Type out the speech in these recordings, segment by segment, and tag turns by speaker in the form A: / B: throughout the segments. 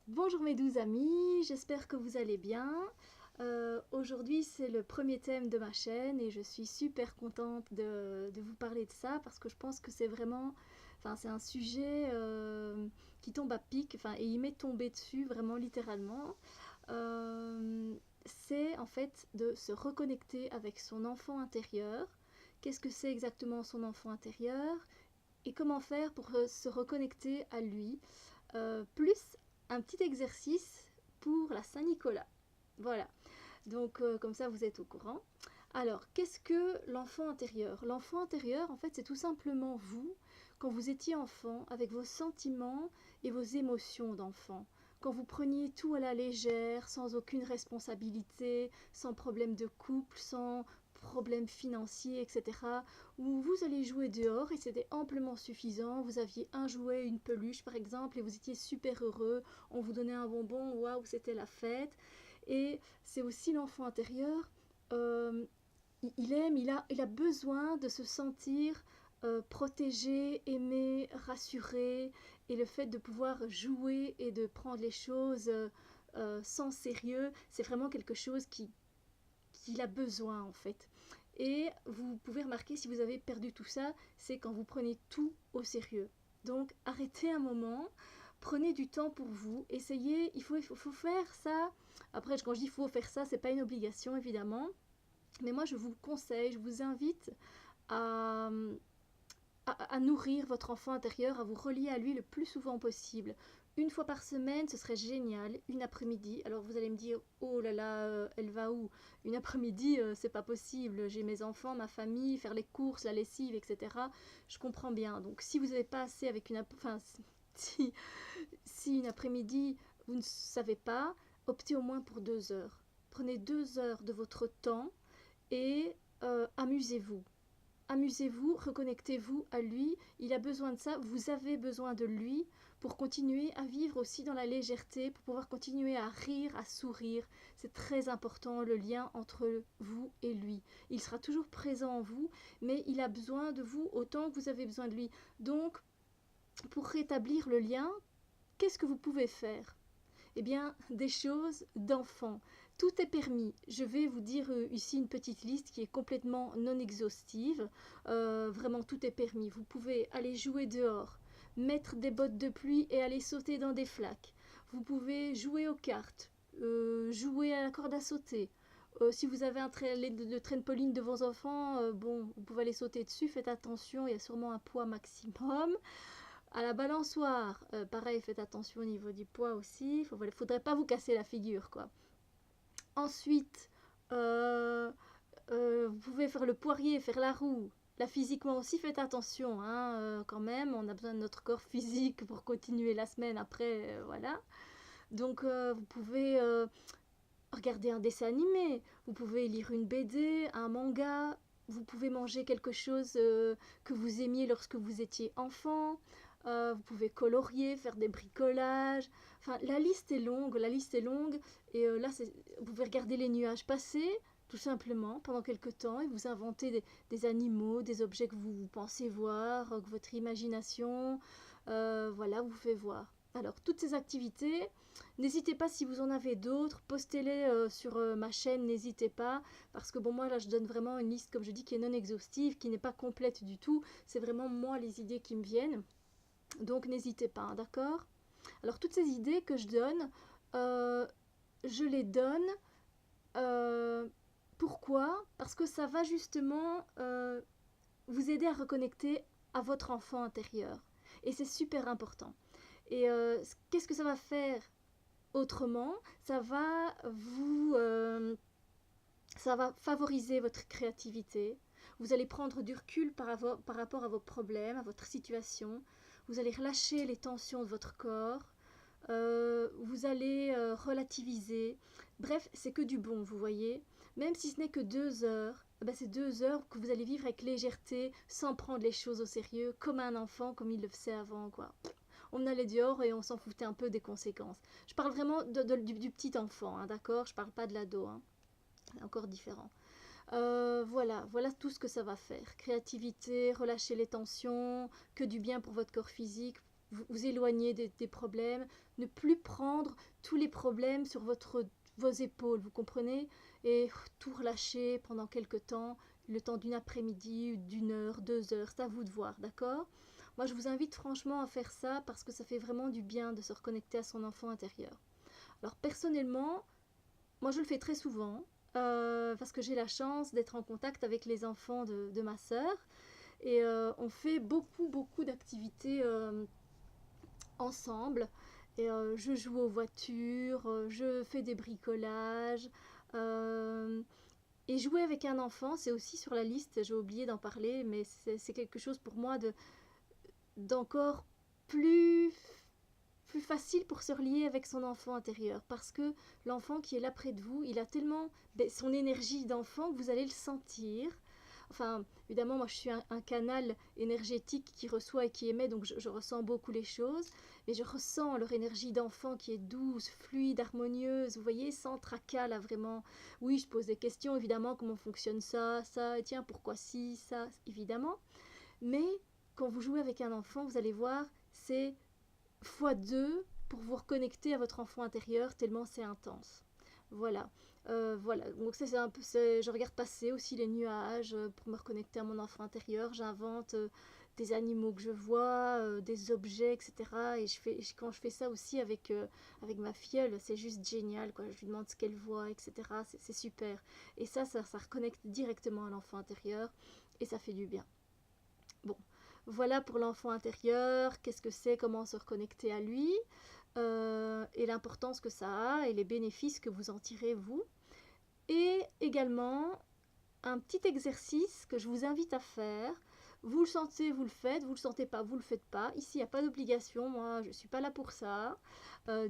A: Bonjour mes 12 amis, j'espère que vous allez bien. Aujourd'hui c'est le premier thème de ma chaîne et je suis super contente de vous parler de ça parce que je pense que c'est vraiment, c'est un sujet qui tombe à pic, et il m'est tombé dessus vraiment littéralement. C'est en fait de se reconnecter avec son enfant intérieur. Qu'est-ce que c'est exactement son enfant intérieur et comment faire pour se reconnecter à lui, plus un petit exercice pour la Saint-Nicolas. Voilà, donc comme ça vous êtes au courant. Alors, qu'est-ce que l'enfant intérieur? L'enfant intérieur, en fait, c'est tout simplement vous, quand vous étiez enfant, avec vos sentiments et vos émotions d'enfant. Quand vous preniez tout à la légère, sans aucune responsabilité, sans problème de couple, sans problème financier, etc. Où vous allez jouer dehors et c'était amplement suffisant. Vous aviez un jouet, une peluche par exemple, et vous étiez super heureux. On vous donnait un bonbon, waouh, c'était la fête. Et c'est aussi l'enfant intérieur. euh, il aime, il a besoin de se sentir protégé, aimé, rassuré. Et le fait de pouvoir jouer et de prendre les choses sans sérieux, c'est vraiment quelque chose qu'il a besoin en fait. Et vous pouvez remarquer si vous avez perdu tout ça, c'est quand vous prenez tout au sérieux. Donc arrêtez un moment, prenez du temps pour vous, essayez, il faut faire ça. Après, quand je dis il faut faire ça, c'est pas une obligation évidemment, mais moi je vous conseille, je vous invite à, à nourrir votre enfant intérieur, à vous relier à lui le plus souvent possible. Une fois par semaine, ce serait génial, une après-midi. Alors vous allez me dire, oh là là, elle va où? Une après-midi, c'est pas possible. J'ai mes enfants, ma famille, faire les courses, la lessive, etc. Je comprends bien. Donc si vous n'avez pas assez avec si, si une après-midi, vous ne savez pas, optez au moins pour 2 heures. Prenez 2 heures de votre temps et amusez-vous. Amusez-vous, reconnectez-vous à lui, il a besoin de ça, vous avez besoin de lui pour continuer à vivre aussi dans la légèreté, pour pouvoir continuer à rire, à sourire. C'est très important le lien entre vous et lui. Il sera toujours présent en vous, mais il a besoin de vous autant que vous avez besoin de lui. Donc, pour rétablir le lien, qu'est-ce que vous pouvez faire? Eh bien, des choses d'enfant. Tout est permis. Je vais vous dire ici une petite liste qui est complètement non exhaustive. Vraiment, tout est permis. Vous pouvez aller jouer dehors, mettre des bottes de pluie et aller sauter dans des flaques. Vous pouvez jouer aux cartes, jouer à la corde à sauter. Si vous avez le trampoline de vos enfants, bon, vous pouvez aller sauter dessus. Faites attention, il y a sûrement un poids maximum. À la balançoire, pareil, faites attention au niveau du poids aussi. Faudrait pas vous casser la figure, quoi. Ensuite, vous pouvez faire le poirier, faire la roue. Là, physiquement aussi, faites attention, hein, quand même. On a besoin de notre corps physique pour continuer la semaine après, voilà. Donc, vous pouvez regarder un dessin animé. Vous pouvez lire une BD, un manga. Vous pouvez manger quelque chose que vous aimiez lorsque vous étiez enfant. Vous pouvez colorier, faire des bricolages. Enfin, la liste est longue, la liste est longue. Et là, vous pouvez regarder les nuages passer, tout simplement, pendant quelques temps, et vous inventer des animaux, des objets que vous pensez voir, que votre imagination, voilà, vous fait voir. Alors, toutes ces activités, n'hésitez pas si vous en avez d'autres, postez-les sur ma chaîne, n'hésitez pas, parce que bon, moi là je donne vraiment une liste, comme je dis, qui est non exhaustive, qui n'est pas complète du tout, c'est vraiment moi les idées qui me viennent, donc n'hésitez pas, hein, d'accord? Alors toutes ces idées que je donne, euh, je les donne, euh, pourquoi? Parce que ça va justement vous aider à reconnecter à votre enfant intérieur, et c'est super important. Et qu'est-ce que ça va faire autrement? Ça va ça va favoriser votre créativité. Vous allez prendre du recul par rapport à vos problèmes, à votre situation. Vous allez relâcher les tensions de votre corps. Vous allez relativiser. Bref, c'est que du bon, vous voyez. Même si ce n'est que 2 heures, ben c'est 2 heures que vous allez vivre avec légèreté, sans prendre les choses au sérieux, comme un enfant, comme il le faisait avant, quoi. On allait dehors et on s'en foutait un peu des conséquences. Je parle vraiment du petit enfant, hein, d'accord? Je parle pas de l'ado, hein. C'est encore différent. Voilà tout ce que ça va faire. Créativité, relâcher les tensions, que du bien pour votre corps physique. vous éloigner des problèmes, ne plus prendre tous les problèmes sur vos épaules, vous comprenez? Et tout relâcher pendant quelque temps, le temps d'une après-midi, d'une heure, 2 heures, c'est à vous de voir, d'accord? Moi, je vous invite franchement à faire ça parce que ça fait vraiment du bien de se reconnecter à son enfant intérieur. Alors personnellement, moi je le fais très souvent parce que j'ai la chance d'être en contact avec les enfants de ma sœur et on fait beaucoup d'activités ensemble. Et je joue aux voitures, je fais des bricolages. euh, et jouer avec un enfant, c'est aussi sur la liste, j'ai oublié d'en parler, mais c'est quelque chose pour moi d'encore plus, plus facile pour se relier avec son enfant intérieur. Parce que l'enfant qui est là près de vous, il a tellement son énergie d'enfant que vous allez le sentir. Enfin, évidemment, moi je suis un canal énergétique qui reçoit et qui émet, donc je ressens beaucoup les choses. Mais je ressens leur énergie d'enfant qui est douce, fluide, harmonieuse, vous voyez, sans tracas là vraiment. Oui, je pose des questions, évidemment, comment fonctionne ça, et tiens, pourquoi si, ça, évidemment. Mais quand vous jouez avec un enfant, vous allez voir, c'est fois 2 pour vous reconnecter à votre enfant intérieur, tellement c'est intense. Voilà. Voilà, donc ça c'est un peu, je regarde passer aussi les nuages pour me reconnecter à mon enfant intérieur. J'invente des animaux que je vois, des objets, etc. Et quand je fais ça aussi avec ma filleule, c'est juste génial, quoi. Je lui demande ce qu'elle voit, etc. C'est super. Et ça reconnecte directement à l'enfant intérieur et ça fait du bien. Bon, voilà pour l'enfant intérieur, qu'est-ce que c'est, comment se reconnecter à lui, et l'importance que ça a et les bénéfices que vous en tirez vous. Et également un petit exercice que je vous invite à faire. Vous le sentez, vous le faites, vous le sentez pas, vous le faites pas. Ici, il n'y a pas d'obligation, moi je ne suis pas là pour ça,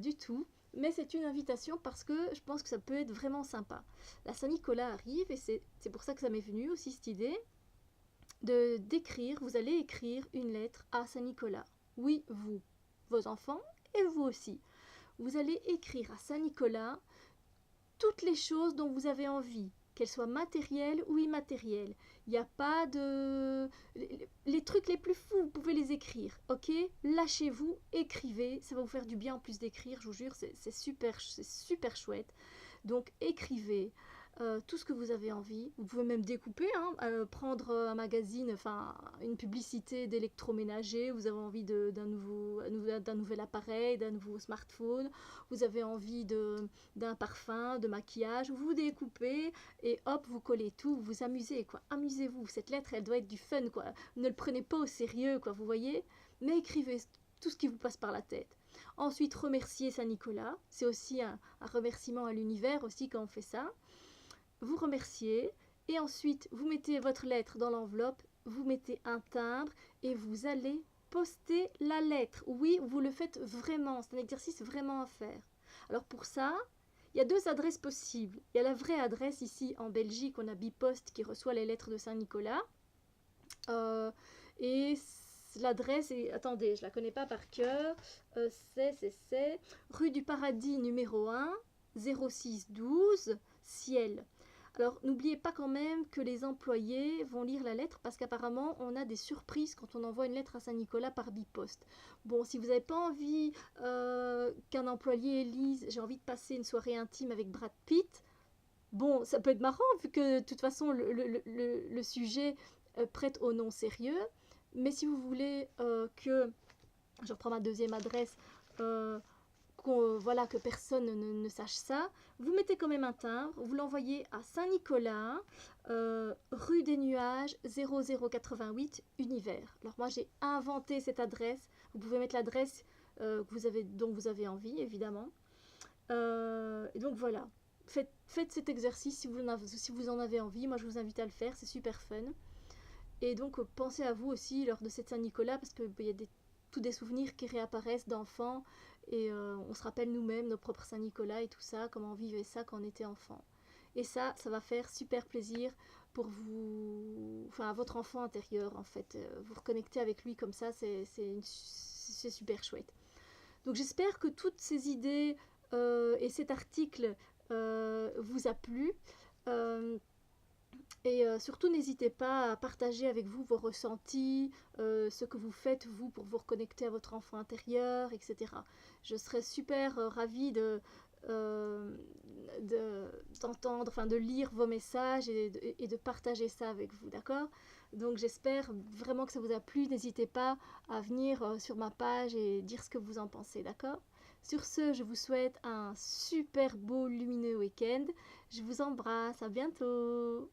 A: du tout. Mais c'est une invitation parce que je pense que ça peut être vraiment sympa. La Saint-Nicolas arrive et c'est pour ça que ça m'est venu aussi cette idée d'écrire, vous allez écrire une lettre à Saint-Nicolas. Oui, vous, vos enfants et vous aussi. Vous allez écrire à Saint-Nicolas toutes les choses dont vous avez envie, qu'elles soient matérielles ou immatérielles. Il n'y a pas de... Les trucs les plus fous, vous pouvez les écrire, ok? Lâchez-vous, écrivez, ça va vous faire du bien en plus d'écrire, je vous jure, c'est super chouette. Donc écrivez tout ce que vous avez envie. Vous pouvez même découper, hein, prendre un magazine, enfin une publicité d'électroménager. Vous avez envie d'un nouvel appareil, d'un nouveau smartphone. Vous avez envie d'un parfum, de maquillage. Vous découpez et hop, vous collez tout. Vous vous amusez, quoi. Amusez-vous. Cette lettre, elle doit être du fun, quoi. Ne le prenez pas au sérieux, quoi. Vous voyez? Mais écrivez tout ce qui vous passe par la tête. Ensuite, remercier Saint-Nicolas. C'est aussi un remerciement à l'univers aussi quand on fait ça. Vous remerciez et ensuite vous mettez votre lettre dans l'enveloppe, vous mettez un timbre et vous allez poster la lettre. Oui, vous le faites vraiment, c'est un exercice vraiment à faire. Alors pour ça, il y a 2 adresses possibles. Il y a la vraie adresse ici en Belgique, on a Bipost qui reçoit les lettres de Saint-Nicolas. Et l'adresse est, attendez, je la connais pas par cœur, c'est rue du Paradis numéro 1, 0612, Ciel. Alors n'oubliez pas quand même que les employés vont lire la lettre parce qu'apparemment on a des surprises quand on envoie une lettre à Saint-Nicolas par biposte. Bon, si vous n'avez pas envie qu'un employé lise j'ai envie de passer une soirée intime avec Brad Pitt, bon, ça peut être marrant vu que de toute façon le sujet prête au non sérieux. Mais si vous voulez que, je reprends ma deuxième adresse, voilà, que personne ne sache ça, vous mettez quand même un timbre, vous l'envoyez à Saint-Nicolas, rue des Nuages, 0088, Univers. Alors moi j'ai inventé cette adresse, vous pouvez mettre l'adresse dont vous avez envie, évidemment. Et donc voilà, faites cet exercice si vous en avez envie, moi je vous invite à le faire, c'est super fun. Et donc pensez à vous aussi lors de cette Saint-Nicolas, parce qu'il y a tous des souvenirs qui réapparaissent d'enfants, et on se rappelle nous-mêmes nos propres Saint-Nicolas et tout ça, comment on vivait ça quand on était enfant. Et ça va faire super plaisir pour vous, enfin à votre enfant intérieur en fait. Vous reconnecter avec lui comme ça, c'est super chouette. Donc j'espère que toutes ces idées et cet article vous a plu. Et surtout, n'hésitez pas à partager avec vous vos ressentis, ce que vous faites, vous, pour vous reconnecter à votre enfant intérieur, etc. Je serais super ravie euh, d'entendre, enfin de lire vos messages et de partager ça avec vous, d'accord? Donc j'espère vraiment que ça vous a plu. N'hésitez pas à venir sur ma page et dire ce que vous en pensez, d'accord? Sur ce, je vous souhaite un super beau lumineux week-end. Je vous embrasse, à bientôt!